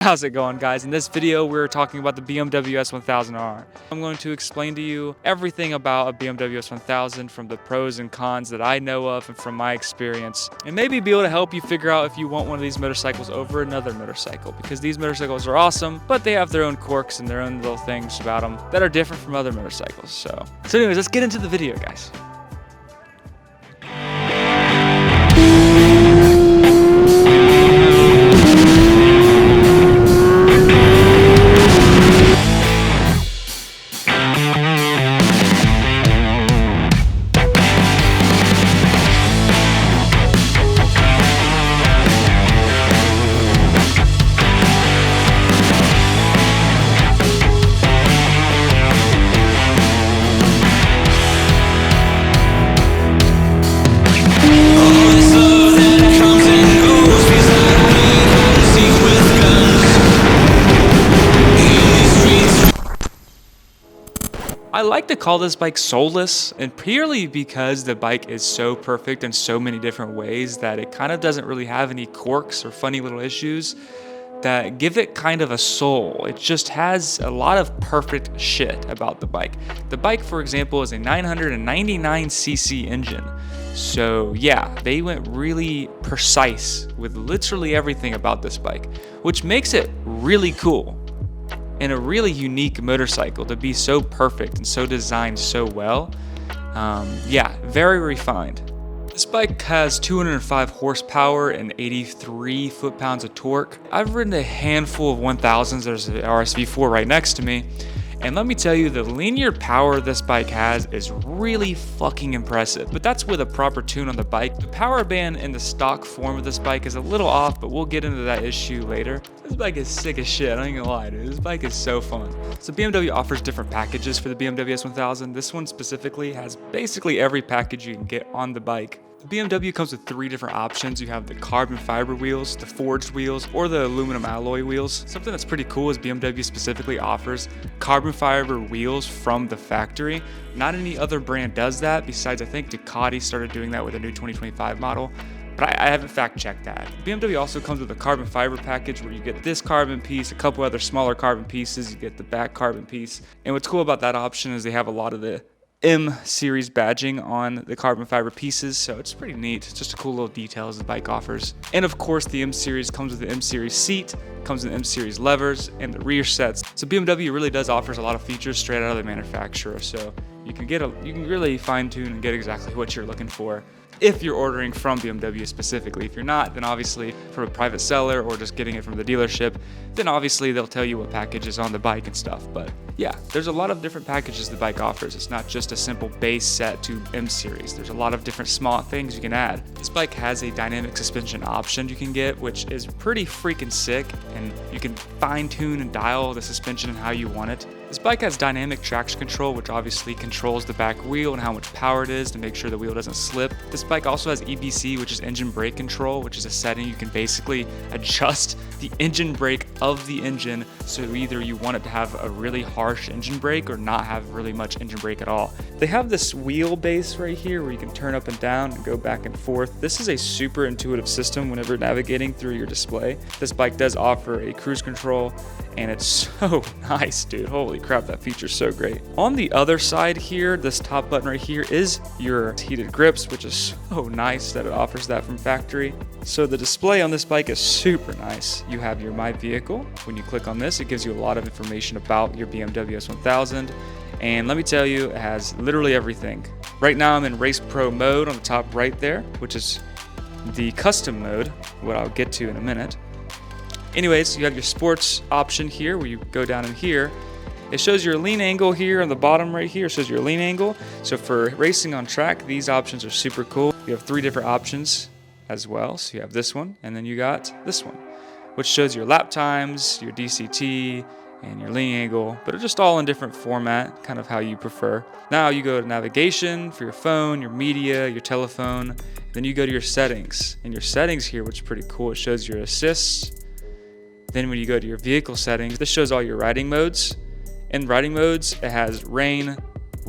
How's it going, guys? In this video, we're talking about the BMW S1000RR. I'm going to explain to you everything about a BMW S1000 from the pros and cons that I know of and from my experience, and maybe be able to help you figure out if you want one of these motorcycles over another motorcycle, because these motorcycles are awesome, but they have their own quirks and their own little things about them that are different from other motorcycles. So anyways, let's get into the video, guys. I like to call this bike soulless, and purely because the bike is so perfect in so many different ways that it kind of doesn't really have any quirks or funny little issues that give it kind of a soul. It just has a lot of perfect shit about the bike. The bike, for example, is a 999cc engine. So yeah, they went really precise with literally everything about this bike, which makes it really cool. And a really unique motorcycle to be so perfect and so designed so well. Yeah, very refined. This bike has 205 horsepower and 83 foot-pounds of torque. I've ridden a handful of 1000s. There's an RSV4 right next to me. And let me tell you, the linear power this bike has is really fucking impressive. But that's with a proper tune on the bike. The power band in the stock form of this bike is a little off, but we'll get into that issue later. This bike is sick as shit, I ain't gonna lie, dude. This bike is so fun. So BMW offers different packages for the BMW S1000. This one specifically has basically every package you can get on the bike. The BMW comes with 3 different options. You have the carbon fiber wheels, the forged wheels, or the aluminum alloy wheels. Something that's pretty cool is BMW specifically offers carbon fiber wheels from the factory. Not any other brand does that, besides I think Ducati started doing that with a new 2025 model. But I haven't fact-checked that. BMW also comes with a carbon fiber package where you get this carbon piece, a couple other smaller carbon pieces, you get the back carbon piece. And what's cool about that option is they have a lot of the M series badging on the carbon fiber pieces, so it's pretty neat. It's just a cool little details the bike offers. And of course, the M series comes with the M series seat, comes with M series levers, and the rear sets. So BMW really does offers a lot of features straight out of the manufacturer, so you can really fine tune and get exactly what you're looking for if you're ordering from BMW specifically. If you're not, then obviously from a private seller or just getting it from the dealership, then obviously they'll tell you what package is on the bike and stuff. But yeah, there's a lot of different packages the bike offers. It's not just a simple base set to M series. There's a lot of different small things you can add. This bike has a dynamic suspension option you can get, which is pretty freaking sick, and you can fine tune and dial the suspension and how you want it. This bike has dynamic traction control, which obviously controls the back wheel and how much power it is to make sure the wheel doesn't slip. This bike also has EBC, which is engine brake control, which is a setting you can basically adjust the engine brake of the engine, so either you want it to have a really harsh engine brake or not have really much engine brake at all. They have this wheel base right here where you can turn up and down and go back and forth. This is a super intuitive system whenever navigating through your display. This bike does offer a cruise control, and it's so nice, dude. Holy crap, that feature's so great. On the other side here, this top button right here is your heated grips, which is so nice that it offers that from factory. So the display on this bike is super nice. You have your My Vehicle. When you click on this, it gives you a lot of information about your BMW S1000. And let me tell you, it has literally everything. Right now I'm in Race Pro mode on the top right there, which is the custom mode, what I'll get to in a minute. Anyways, you have your sports option here where you go down in here. It shows your lean angle here on the bottom right here. It shows your lean angle. So for racing on track, these options are super cool. You have 3 different options as well. So you have this one, and then you got this one, which shows your lap times, your DCT, and your lean angle, but it's just all in different format, kind of how you prefer. Now you go to navigation for your phone, your media, your telephone. Then you go to your settings. And your settings here, which is pretty cool, it shows your assists. Then when you go to your vehicle settings, this shows all your riding modes. In riding modes, it has rain,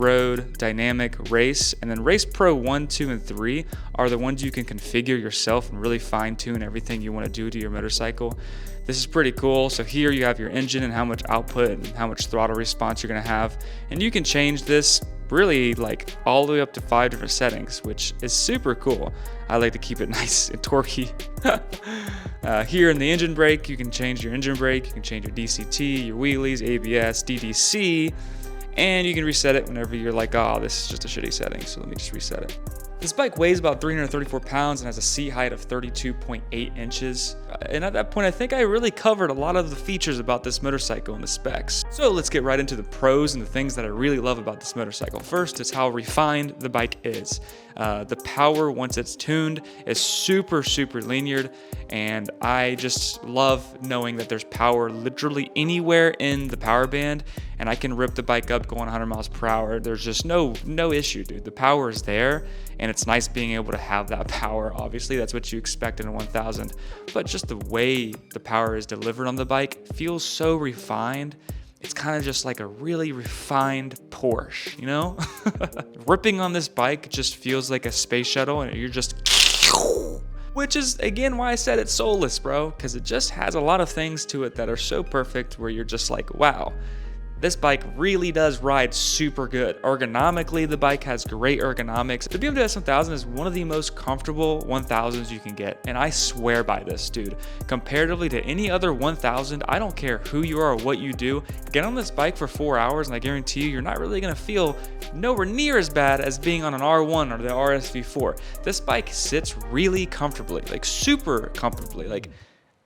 Road, Dynamic, Race, and then Race Pro 1, 2, and 3 are the ones you can configure yourself and really fine tune everything you want to do to your motorcycle. This is pretty cool. So here you have your engine and how much output and how much throttle response you're going to have. And you can change this really like all the way up to 5 different settings, which is super cool. I like to keep it nice and torquey. Here in the engine brake, you can change your engine brake, you can change your DCT, your wheelies, ABS, DDC, and you can reset it whenever you're like, oh, this is just a shitty setting, so let me just reset it. This bike weighs about 334 pounds and has a seat height of 32.8 inches. And at that point, I think I really covered a lot of the features about this motorcycle and the specs. So let's get right into the pros and the things that I really love about this motorcycle. First, it's how refined the bike is. The power, once it's tuned, is super linear, and I just love knowing that there's power literally anywhere in the power band, and I can rip the bike up going 100 miles per hour. There's just no issue, dude. The power is there, and it's nice being able to have that power. Obviously, that's what you expect in a 1000, but just the way the power is delivered on the bike feels so refined. It's kind of just like a really refined Porsche, you know? Ripping on this bike just feels like a space shuttle, and you're just... Which is, again, why I said it's soulless, bro. Because it just has a lot of things to it that are so perfect where you're just like, wow. This bike really does ride super good. Ergonomically, the bike has great ergonomics. The BMW S1000 is one of the most comfortable 1000s you can get, and I swear by this, dude. Comparatively to any other 1000, I don't care who you are or what you do, get on this bike for 4 hours, and I guarantee you're not really gonna feel nowhere near as bad as being on an R1 or the RSV4. This bike sits really comfortably, like super comfortably. Like,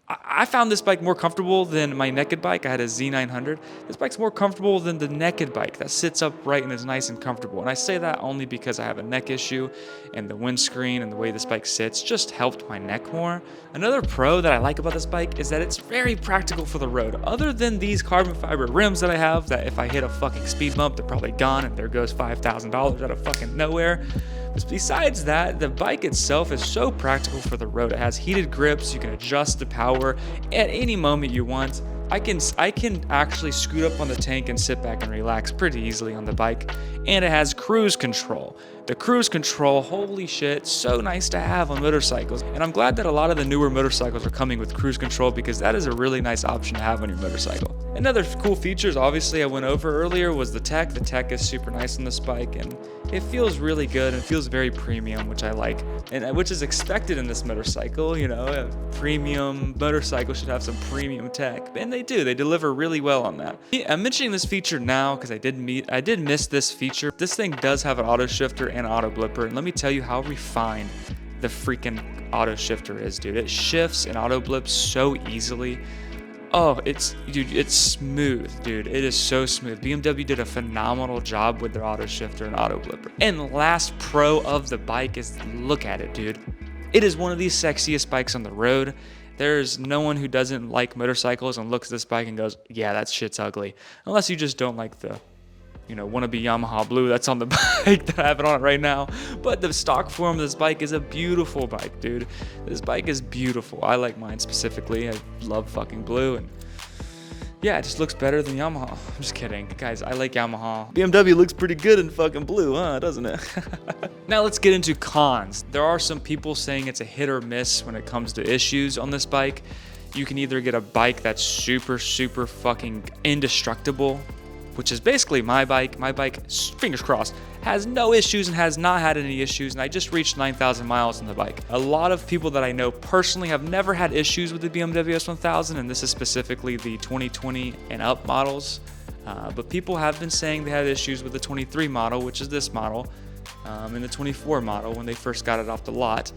I found this bike more comfortable than my naked bike. I had a Z900. This bike's more comfortable than the naked bike that sits upright and is nice and comfortable. And I say that only because I have a neck issue, and the windscreen and the way this bike sits just helped my neck more. Another pro that I like about this bike is that it's very practical for the road. Other than these carbon fiber rims that I have, that if I hit a fucking speed bump, they're probably gone, and there goes $5,000 out of fucking nowhere. But besides that, the bike itself is so practical for the road. It has heated grips, you can adjust the power at any moment you want. I can actually scoot up on the tank and sit back and relax pretty easily on the bike. And it has cruise control. The cruise control, holy shit, so nice to have on motorcycles. And I'm glad that a lot of the newer motorcycles are coming with cruise control, because that is a really nice option to have on your motorcycle. Another cool features, obviously, I went over earlier was the tech. The tech is super nice on this bike, and it feels really good and feels very premium, which I like, and which is expected in this motorcycle. You know, a premium motorcycle should have some premium tech, and they do. They deliver really well on that. I'm mentioning this feature now because I did miss this feature. This thing does have an auto shifter and auto blipper, and let me tell you how refined the freaking auto shifter is, dude. It shifts and auto blips so easily. Oh, it's smooth, dude. It is so smooth. BMW did a phenomenal job with their auto shifter and auto blipper. And the last pro of the bike is, look at it, dude. It is one of the sexiest bikes on the road. There's no one who doesn't like motorcycles and looks at this bike and goes, yeah, that shit's ugly. Unless you just don't like the, wannabe Yamaha blue that's on the bike that I have it on right now. But the stock form of this bike is a beautiful bike, dude. This bike is beautiful. I like mine specifically. I love fucking blue, and yeah, it just looks better than Yamaha. I'm just kidding. Guys, I like Yamaha. BMW looks pretty good in fucking blue, huh? Doesn't it? Now let's get into cons. There are some people saying it's a hit or miss when it comes to issues on this bike. You can either get a bike that's super fucking indestructible, which is basically my bike. My bike, fingers crossed, has no issues and has not had any issues, and I just reached 9,000 miles on the bike. A lot of people that I know personally have never had issues with the BMW S1000, and this is specifically the 2020 and up models, but people have been saying they had issues with the 23 model, which is this model, and the 24 model when they first got it off the lot.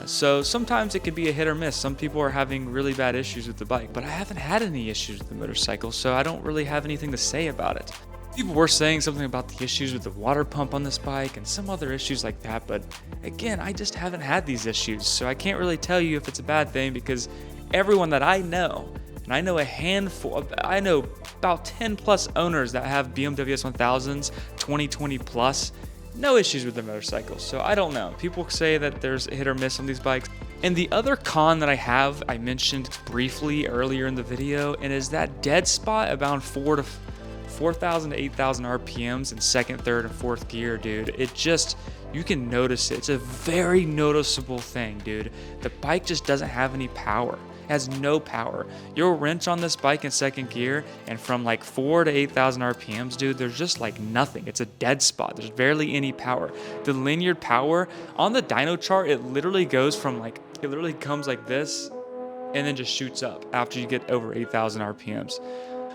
So sometimes it could be a hit or miss. Some people are having really bad issues with the bike, but I haven't had any issues with the motorcycle, so I don't really have anything to say about it. People were saying something about the issues with the water pump on this bike and some other issues like that, but again, I just haven't had these issues, so I can't really tell you if it's a bad thing, because everyone that I know, and I know I know about 10 plus owners that have BMW S1000s 2020 plus, no issues with the motorcycle. So I don't know. People say that there's a hit or miss on these bikes. And the other con that I mentioned briefly earlier in the video, and is that dead spot about 4 4,000 to 8,000 RPMs in second, third, and fourth gear, dude. It just, you can notice it. It's a very noticeable thing, dude. The bike just doesn't have any power. It has no power. You'll wrench on this bike in second gear, and from like 4 to 8,000 RPMs, dude, there's just like nothing. It's a dead spot. There's barely any power. The linear power on the dyno chart, it literally goes from like, it literally comes like this and then just shoots up after you get over 8,000 RPMs.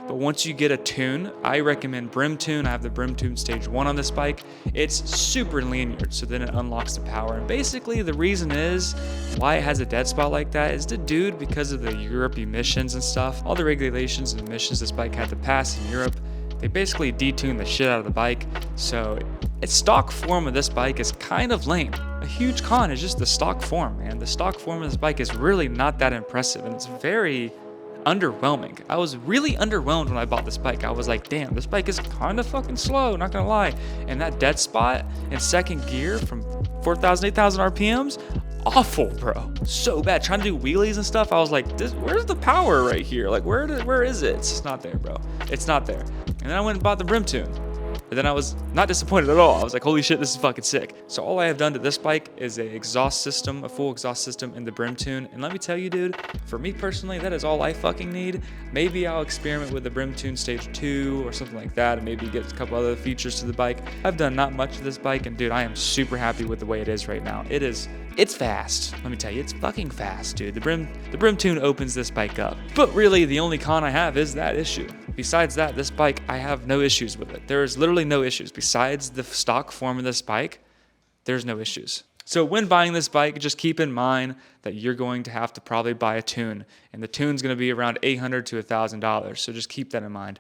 But once you get a tune, I recommend Brim Tune. I have the Brim Tune Stage 1 on this bike. It's super linear, so then it unlocks the power. And basically the reason is why it has a dead spot like that is the dude, because of the Europe emissions and stuff, all the regulations and emissions this bike had to pass in Europe, they basically detuned the shit out of the bike. So its stock form of this bike is kind of lame. A huge con is just the stock form, man. The stock form of this bike is really not that impressive, and it's very underwhelming. I was really underwhelmed when I bought this bike. I was like, damn, this bike is kind of fucking slow, not gonna lie. And that dead spot in second gear from 4,000, 8,000 RPMs, awful, bro. So bad. Trying to do wheelies and stuff, I was like, where's the power right here? Like, where is it? It's just not there, bro. It's not there. And then I went and bought the Brim Tune. And then I was not disappointed at all. I was like, holy shit, this is fucking sick. So all I have done to this bike is a exhaust system, a full exhaust system in the Brim Tune. And let me tell you, dude, for me personally, that is all I fucking need. Maybe I'll experiment with the Brim Tune Stage 2 or something like that, and maybe get a couple other features to the bike. I've done not much of this bike, and dude, I am super happy with the way it is right now. It's fast. Let me tell you, it's fucking fast, dude. The Brim Tune opens this bike up. But really, the only con I have is that issue. Besides that, this bike, I have no issues with it. There is literally no issues. Besides the stock form of this bike, there's no issues. So when buying this bike, just keep in mind that you're going to have to probably buy a tune. And the tune's going to be around $800 to $1,000. So just keep that in mind.